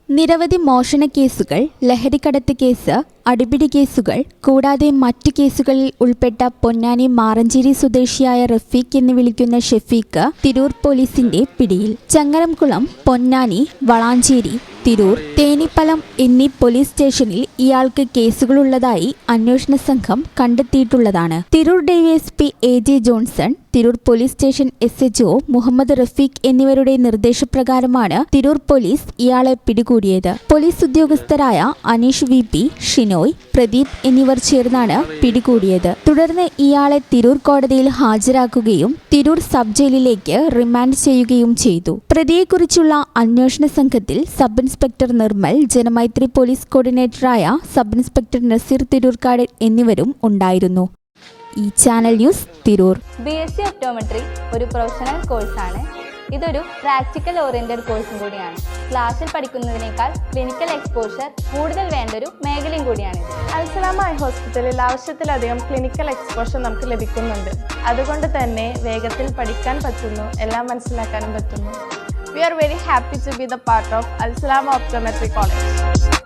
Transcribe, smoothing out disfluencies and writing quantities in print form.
നിരവധി മോഷണ കേസുകൾ, ലഹരിക്കടത്ത് കേസ്, അടിപിടി കേസുകൾ കൂടാതെ മറ്റു കേസുകളിൽ ഉൾപ്പെട്ട പൊന്നാനി മാറഞ്ചേരി സ്വദേശിയായ റഫീഖ് എന്ന് വിളിക്കുന്ന ഷെഫീഖ് തിരൂർ പോലീസിന്റെ പിടിയിൽ. ചങ്ങരംകുളം, പൊന്നാനി, വളാഞ്ചേരി, തിരൂർ, തേനിപ്പലം എന്നീ പോലീസ് സ്റ്റേഷനിൽ ഇയാൾക്ക് കേസുകളുള്ളതായി അന്വേഷണ സംഘം കണ്ടെത്തിയിട്ടുള്ളതാണ്. Tirur DYSP AJ Johnson, Tirur police station SHO Muhammad Rafeeq എന്നിവരുടെ നിർദ്ദേശപ്രകാരമാണ് തിരൂർ പോലീസ് ഇയാളെ പിടികൂടിയത്. പോലീസ് ഉദ്യോഗസ്ഥരായ അനീഷ് VP, ഷിനോയ്, പ്രദീപ് എന്നിവർ ചേർന്നാണ് പിടികൂടിയത്. തുടർന്ന് ഇയാളെ തിരൂർ കോടതിയിൽ ഹാജരാക്കുകയും തിരൂർ സബ് ജയിലിലേക്ക് റിമാൻഡ് ചെയ്യുകയും ചെയ്തു. പ്രതിയെക്കുറിച്ചുള്ള അന്വേഷണ സംഘത്തിൽ sub inspector Nirmal, Janamaithri police കോർഡിനേറ്ററായ സബ് ഇൻസ്പെക്ടർ നസീർ തിരൂർക്കാട് എന്നിവരും ഉണ്ടായിരുന്നു. ഈ channel news, Tirur. BSc optometry ഒരു പ്രൊഫഷണൽ കോഴ്സാണ്. ഇതൊരു പ്രാക്ടിക്കൽ ഓറിയന്റഡ് കോഴ്സും കൂടിയാണ്. ക്ലാസ്സിൽ പഠിക്കുന്നതിനേക്കാൾ ക്ലിനിക്കൽ എക്സ്പോഷർ കൂടുതൽ വേണ്ടൊരു മേഖലയും കൂടിയാണ്. അൽസലാമ ഐ ഹോസ്പിറ്റലിൽ ആവശ്യത്തിലധികം ക്ലിനിക്കൽ എക്സ്പോഷർ നമുക്ക് ലഭിക്കുന്നുണ്ട്. അതുകൊണ്ട് തന്നെ വേഗത്തിൽ പഠിക്കാൻ പറ്റുന്നു, എല്ലാം മനസ്സിലാക്കാനും പറ്റുന്നു. We are very happy to be the part of Al Salama Optometry College.